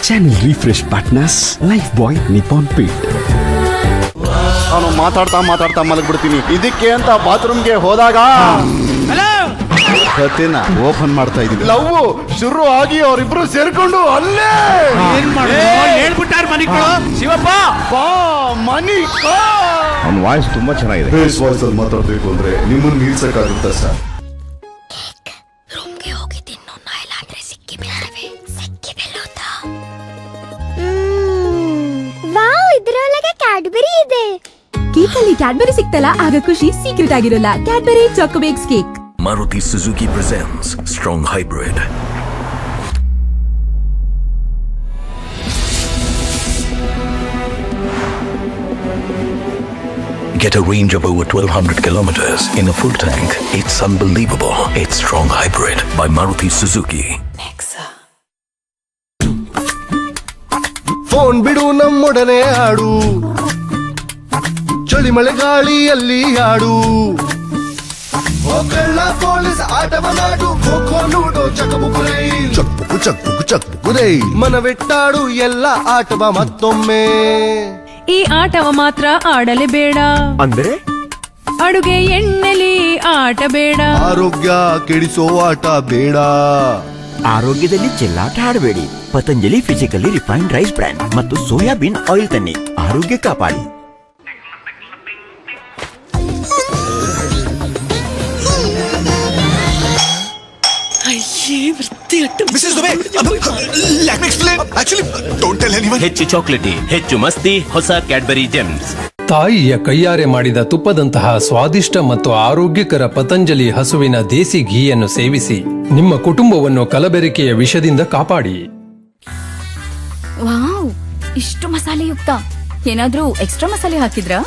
Channel refresh partners life ಬಾಯ್ Nippon pit. ನಾನು ಮಾತಾಡ್ತಾ ಮಲಗ್ಬಿಡ್ತೀನಿ. ಇದಕ್ಕೆ ಅಂತ ಬಾತ್ರೂಮ್ಗೆ ಹೋದಾಗ ಕತೆನ ಓಪನ್ ಮಾಡ್ತಾ ಇದೀನಿ. ಲವ್ ಶುರು ಆಗಿ ಅವರಿಬ್ರು ಸೇರ್ಕೊಂಡು ಅಲ್ಲೇ ಹೇಳ್ಬಿಟ್ಟಾರ ಮನಿಗಳು. ಶಿವಪ್ಪ ಮನಿ. ಅವನ ವಾಯ್ಸ್ ತುಂಬಾ ಚೆನ್ನಾಗಿದೆ. ಬೇಸ್ ವಾಯ್ಸ್ ಅಲ್ಲಿ ಮಾತಾಡ್ಬೇಕು ಅಂದ್ರೆ ನಿಮ್ಮನ್ನು ನಿಲ್ಸಕ್ಕಾಗುತ್ತಾ ಸರ್? ರೂಮ್ಗೆ ಹೋಗಿ ತಿನ್ನೋಣ, ಇಲ್ಲಾಂದ್ರೆ ಸಿಕ್ಕಿ ಬೀಳುತ್ತಾ. ವಾವ್, ಇದ್ರೊಳಗೆ ಕ್ಯಾಡ್ಬರಿ ಇದೆ. ಕೇಕಲ್ಲಿ ಕ್ಯಾಡ್ಬರಿ ಸಿಕ್ತಲ್ಲ, ಆಗ ಖುಷಿ ಸೀಕ್ರೆಟ್ ಆಗಿರೋಲ್ಲ. Cadbury Chocobakes cake. Maruti Suzuki presents Strong Hybrid. Get a range of over 1200 kilometers in a full tank. It's unbelievable. It's Strong Hybrid by Maruti Suzuki. Nexa. Phone ಬಿಡು, ನಮ್ಮೊಡನೆ ಆಡು, ಚಳಿ ಮಳೆ ಗಾಳಿಯಲ್ಲಿ ಆಡು. ಪೊಲೀಸ್ ಆಟವನ್ನಾಡು, ಖೋಖೋ ಲೂಡೋ ಚಕಬುಕುರೈ, ಚಕ್ಬುಕು ಮನವಿಟ್ಟಾಡು ಎಲ್ಲ ಆಟವ ಮತ್ತೊಮ್ಮೆ. ಈ ಆಟವ ಮಾತ್ರ ಆಡಲೇಬೇಡ. ಅಂದ್ರೆ ಅಡುಗೆ ಎಣ್ಣೆಲಿ ಆಟ ಬೇಡ. ಆರೋಗ್ಯ ಕೆಡಿಸೋ ಆಟ ಬೇಡ. ಆರೋಗ್ಯದಲ್ಲಿ ಚೆಲ್ಲಾಟ ಆಡಬೇಡಿ. Patanjali physically refined rice bran ಮತ್ತು ಸೋಯಾಬೀನ್ ಆಯಿಲ್ ತನ್ನಿ, ಆರೋಗ್ಯ ಕಾಪಾಡಿ. ಹೆಚ್ಚು ಚಾಕ್ಲೇಟಿ, ಹೆಚ್ಚು ಮಸ್ತಿ, ಹೊಸ ಕ್ಯಾಡ್ಬರಿ ಜೆಮ್ಸ್. ತಾಯಿಯ ಕೈಯಾರೆ ಮಾಡಿದ ತುಪ್ಪದಂತಹ ಸ್ವಾದಿಷ್ಟ ಮತ್ತು ಆರೋಗ್ಯಕರ ಪತಂಜಲಿ ಹಸುವಿನ ದೇಸಿ ಘೀಯನ್ನು ಸೇವಿಸಿ ನಿಮ್ಮ ಕುಟುಂಬವನ್ನು ಕಲಬೆರಕೆಯ ವಿಷದಿಂದ ಕಾಪಾಡಿ. ವಾವ್, ಇಷ್ಟು ಮಸಾಲೆಯುಕ್ತ. ಏನಾದ್ರೂ ಎಕ್ಸ್ಟ್ರಾ ಮಸಾಲೆ ಹಾಕಿದ್ರಾ?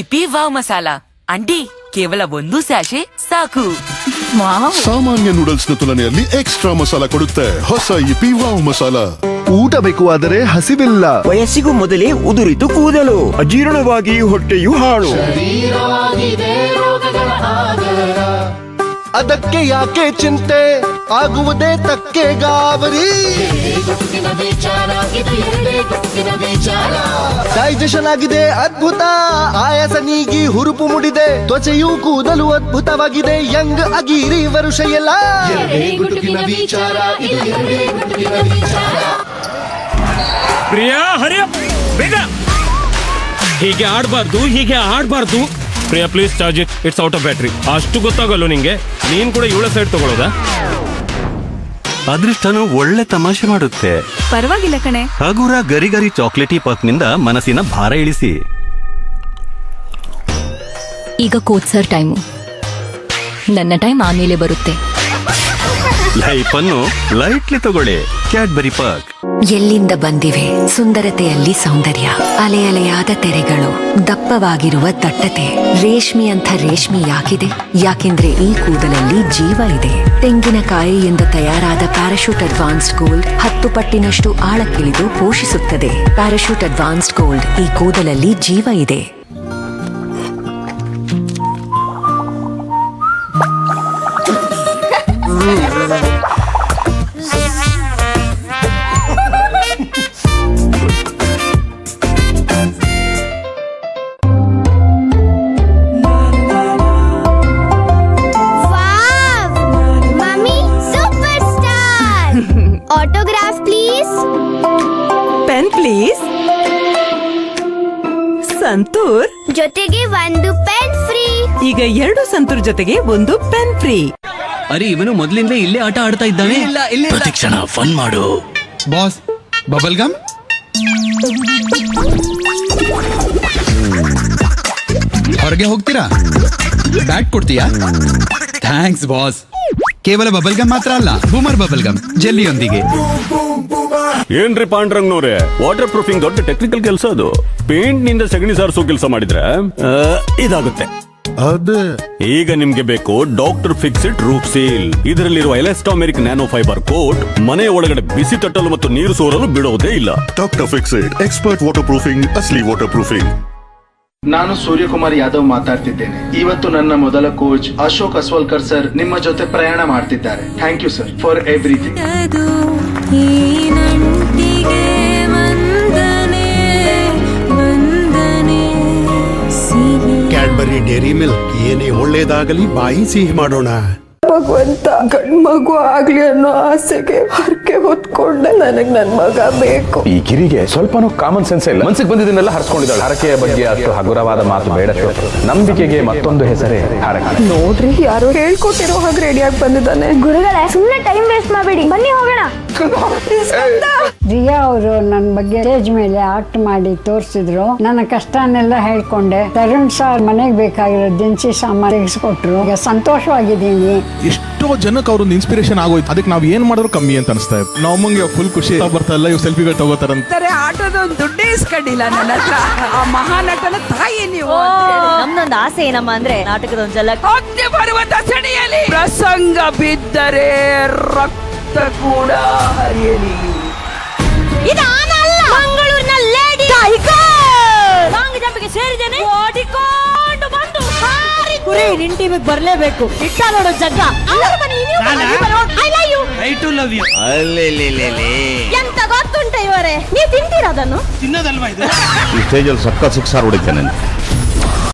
ಇಪಿ ವಾವ್ ಮಸಾಲಾ ಅಂಡಿ ಕೇವಲ ಒಂದು ಸ್ಯಾಶೆ ಸಾಕು. ಸಾಮಾನ್ಯ ನೂಡಲ್ಸ್ ನ ತುಲನೆಯಲ್ಲಿ ಎಕ್ಸ್ಟ್ರಾ ಮಸಾಲ ಕೊಡುತ್ತೆ ಹೊಸ ಇಪಿ ವಾವ್ ಮಸಾಲ. ಊಟ ಬೇಕು ಆದರೆ ಹಸಿವಿಲ್ಲ. ವಯಸ್ಸಿಗೂ ಮೊದಲೇ ಉದುರಿತು ಕೂದಲು, ಅಜೀರ್ಣವಾಗಿ ಹೊಟ್ಟೆಯು ಹಾಳು. ಅದಕ್ಕೆ ಯಾಕೆ ಚಿಂತೆ, ಆಗುವುದೇ ತಕ್ಕೆ ಗಾಬರಿ. ಡೈಜೆಷನ್ ಆಗಿದೆ ಅದ್ಭುತ, ಆಯಾಸ ನೀಗಿ ಹುರುಪು ಮುಡಿದೆ, ತ್ವಚೆಯೂ ಕೂದಲು ಅದ್ಭುತವಾಗಿದೆ, ಯಂಗ್ ಆಗಿರಿ ವರುಷ ಎಲ್ಲ. ಪ್ರಿಯಾ ಹರಿಯ ಬೇಗ. ಹೀಗೆ ಆಡ್ಬಾರ್ದು Priya, please charge it, it's out of battery. ಅಷ್ಟು ಗೊತ್ತಾಗಲ್ಲ ನಿಂಗೆ? ನೀನ್ ಕೂಡ ಇವಳ ಸೈಡ್ ತಗೊಳ್ಳೋದಾ? ಅದೃಷ್ಟನು ಒಳ್ಳೆ ತಮಾಷೆ ಮಾಡುತ್ತೆ. ಪರವಾಗಿಲ್ಲ ಕಣೆ. ಹಗುರ ಗರಿ ಚಾಕ್ಲೇಟಿ ಪಾಕ್ನಿಂದ ಮನಸ್ಸಿನ ಭಾರ ಇಳಿಸಿ. ಈಗ ಕೋಚರ್ ಟೈಮು. ನನ್ನ ಟೈಮ್ ಆಮೇಲೆ ಬರುತ್ತೆ. ಲೈಫ್ ಅನ್ನು ಲೈಟ್ಲಿ ತಗೊಳ್ಳಿ. ಕ್ಯಾಡ್ಬರಿ ಪಾಕ್. ಎಲ್ಲಿಂದ ಬಂದಿವೆ ಸುಂದರತೆಯಲ್ಲಿ ಸೌಂದರ್ಯ, ಅಲೆ ಅಲೆಯಾದ ತೆರೆಗಳು, ದಪ್ಪವಾಗಿರುವ ದಟ್ಟತೆ. ರೇಷ್ಮೆಯಂಥ ರೇಷ್ಮೆ ಯಾಕಿದೆ? ಯಾಕೆಂದ್ರೆ ಈ ಕೂದಲಲ್ಲಿ ಜೀವ ಇದೆ. ತೆಂಗಿನಕಾಯಿಯಿಂದ ತಯಾರಾದ ಪ್ಯಾರಾಶೂಟ್ ಅಡ್ವಾನ್ಸ್ಡ್ ಗೋಲ್ಡ್ 10 ಪಟ್ಟಿನಷ್ಟು ಆಳಕ್ಕಿಳಿದು ಪೋಷಿಸುತ್ತದೆ. ಪ್ಯಾರಾಶೂಟ್ ಅಡ್ವಾನ್ಸ್ಡ್ ಗೋಲ್ಡ್, ಈ ಕೂದಲಲ್ಲಿ ಜೀವ ಇದೆ. Autograph please. Pen please. Santoor ಜೊತೆಗೆ ಒಂದು ಪೆನ್ ಫ್ರೀ. ಈಗ 2 ಸಂತೂರ್ ಜೊತೆಗೆ 1 ಪೆನ್ ಫ್ರೀ. ಅರೆ, ಇವನು ಮೊದಲಿಂದ ಇಲ್ಲೇ ಆಟ ಆಡ್ತಾ ಇದ್ದಾನೆ. ಪ್ರತಿಕ್ಷಣ ಫನ್ ಮಾಡು. Boss, bubble gum. ಹೊರಗೆ ಹೋಗ್ತೀರಾ? ಬ್ಯಾಟ್ ಕೊಡ್ತೀಯಾ? Thanks boss. ಕೇವಲ ಬಬಲ್ ಗಮ್ ಮಾತ್ರ ಅಲ್ಲ, ಬೂಮರ್ ಬಬಲ್ ಗಮ್ ಜೆಲ್ಲಿಯೊಂದಿಗೆ. ಏನ್ರಿ ಪಾಂಡ್ರಂಗ್ನವ್ರೆ, ವಾಟರ್ ಪ್ರೂಫಿಂಗ್ ದೊಡ್ಡ ಟೆಕ್ನಿಕಲ್ ಕೆಲಸ ಅದು. ಪೇಂಟ್ ನಿಂದ ಸಗಣಿ ಸಾರಿಸೋ ಕೆಲಸ ಮಾಡಿದ್ರೆ ಇದಾಗುತ್ತೆ. ಈಗ ನಿಮ್ಗೆ ಬೇಕು ಡಾಕ್ಟರ್ ಫಿಕ್ಸಿಟ್ ರೂಫ್ ಸೀಲ್. ಇದರಲ್ಲಿರುವ ಎಲಾಸ್ಟೋಮೆರಿಕ್ ನ್ಯಾನೋ ಫೈಬರ್ ಕೋಟ್ ಮನೆಯ ಒಳಗಡೆ ಬಿಸಿ ತಟ್ಟಲು ಮತ್ತು ನೀರು ಸೋರಲು ಬಿಡೋದೇ ಇಲ್ಲ. Doctor Fixit expert waterproofing, ಅಸ್ಲಿ ವಾಟರ್ ಪ್ರೂಫಿಂಗ್. ನಾನು ಸೂರ್ಯಕುಮಾರ್ ಯಾದವ್ ಮಾತಾಡ್ತಿದ್ದೇನೆ. ಇವತ್ತು ನನ್ನ ಮೊದಲ ಕೋಚ್ ಅಶೋಕ್ ಅಸ್ವಾಲ್ಕರ್ ಸರ್ ನಿಮ್ಮ ಜೊತೆ ಪ್ರಯಾಣ ಮಾಡ್ತಿದ್ದಾರೆ. Thank you sir for everything. Shri dairy milk, ಏನೇ ಒಳ್ಳೇದಾಗಲಿ ಬಾಯಿ ಸಿಹಿ ಮಾಡೋಣ. ಭಗವಂತ ಗಂಡ್ ಮಗು ಆಗ್ಲಿ ಅನ್ನೋ ಆಸೆಗೆ ಹರಕೆ ಹೊತ್ಕೊಂಡೆ ನನಗ್ ನನ್ ಮಗ ಬೇಕು. ಈ ಕಿರಿಗೆ ಸ್ವಲ್ಪನೂ ಕಾಮನ್ ಸೆನ್ಸ್ ಇಲ್ಲ. ಮನ್ಸಿಗೆ ಬಂದಿದ್ದನ್ನೆಲ್ಲ ಹರಿಸ್ಕೊಂಡಿದ್ದಾಳೆ. ಹರಕೆಯ ಬಗ್ಗೆ ಅಷ್ಟು ಹಗುರವಾದ ಮಾತು ಬೇಡ. ನಂಬಿಕೆಗೆ ಮತ್ತೊಂದು ಹೆಸರೇ ಹರಕೆ. ನೋಡ್ರಿ, ಯಾರೋ ಹೇಳ್ಕೊಟ್ಟಿರೋ ಹಾಗೆ ರೆಡಿಯಾಗಿ ಬಂದಿದ್ದಾನೆ. ಗುರುಗಳೇ, ಸುಮ್ನೆ ಟೈಮ್ ವೇಸ್ಟ್ ಮಾಡಬೇಡಿ, ಬನ್ನಿ ಹೋಗೋಣ. ರಿಯಾ ಅವರು ನನ್ನ ಬಗ್ಗೆ ಸ್ಟೇಜ್ ಮೇಲೆ ಆಕ್ಟ್ ಮಾಡಿ ತೋರಿಸಿದ್ರು. ನನ್ನ ಕಷ್ಟನೆಲ್ಲ ಹೇಳ್ಕೊಂಡೆ. ತರುಣ್ ಸರ್ ಮನೆಗೆ ಬೇಕಾಗಿರೋ ದಿನಸಿ ಸಾಮಾನು ತೆಗೆಸ್ಕೊಟ್ರು. ಈಗ ಸಂತೋಷವಾಗಿದ್ದೀನಿ. ಎಷ್ಟೋ ಜನಕ್ಕೆ ಅವ್ರೊಂದು ಇನ್ಸ್ಪಿರೇಷನ್ ಆಗೋಯ್ತು. ಅದಕ್ಕೆ ನಾವ್ ಏನ್ ಮಾಡಿದ್ರು ಕಮ್ಮಿ ಅಂತ ಅನಿಸ್ತಾ ಇತ್ತು. ನಮ್ಮಂಗೆ ಫುಲ್ ಖುಷಿ ಬರ್ತಾ ಇಲ್ಲ. ಇವ್ ಸೆಲ್ಫಿಗಳು ತಗೋತಾರಂತಾರೆ. ಆಟೋದ ಒಂದು ದುಡ್ಡೇ ಇಸ್ಕೊಂಡಿಲ್ಲ ನನ್ನ ಹತ್ರ. ಆ ಮಹಾನಟನ ತಾಯಿ ನೀವು. ನಮ್ದೊಂದು ಆಸೆ ಏನಮ್ಮ ಅಂದ್ರೆ ನಾಟಕದ ಒಂದು ಜಲ ಬರುವ ದಸಣಿಯಲ್ಲಿ ಪ್ರಸಂಗ ಬಿದ್ದರೆ ರಕ್ತ ಕೂಡ ಹರಿಯಲಿ. ಮಂಗಳೂರಿನ ಲೇಡಿ ಲಾಂಗ್ ಜಂಪ್ಗೆ ಸೇರಿದ್ದೇನೆ. ಓಡಿಕೊಂಡು ಬಂದು ಕುರಿ ನಿನ್ ಟೀಮಿಗೆ ಬರ್ಲೇಬೇಕು. ಇಟ್ಟ ನೋಡು ಜಗ್ಗ. ಎಂತ ಗೊತ್ತುಂಟ ಇವರೇ, ನೀವು ತಿಂತೀರ ಅದನ್ನು? ಈ ಸ್ಟೇಜಲ್ಲಿ ಸಕ್ಕ ಸಿಕ್ಸಾರ್ ಹೊಡಿತೇನೆ.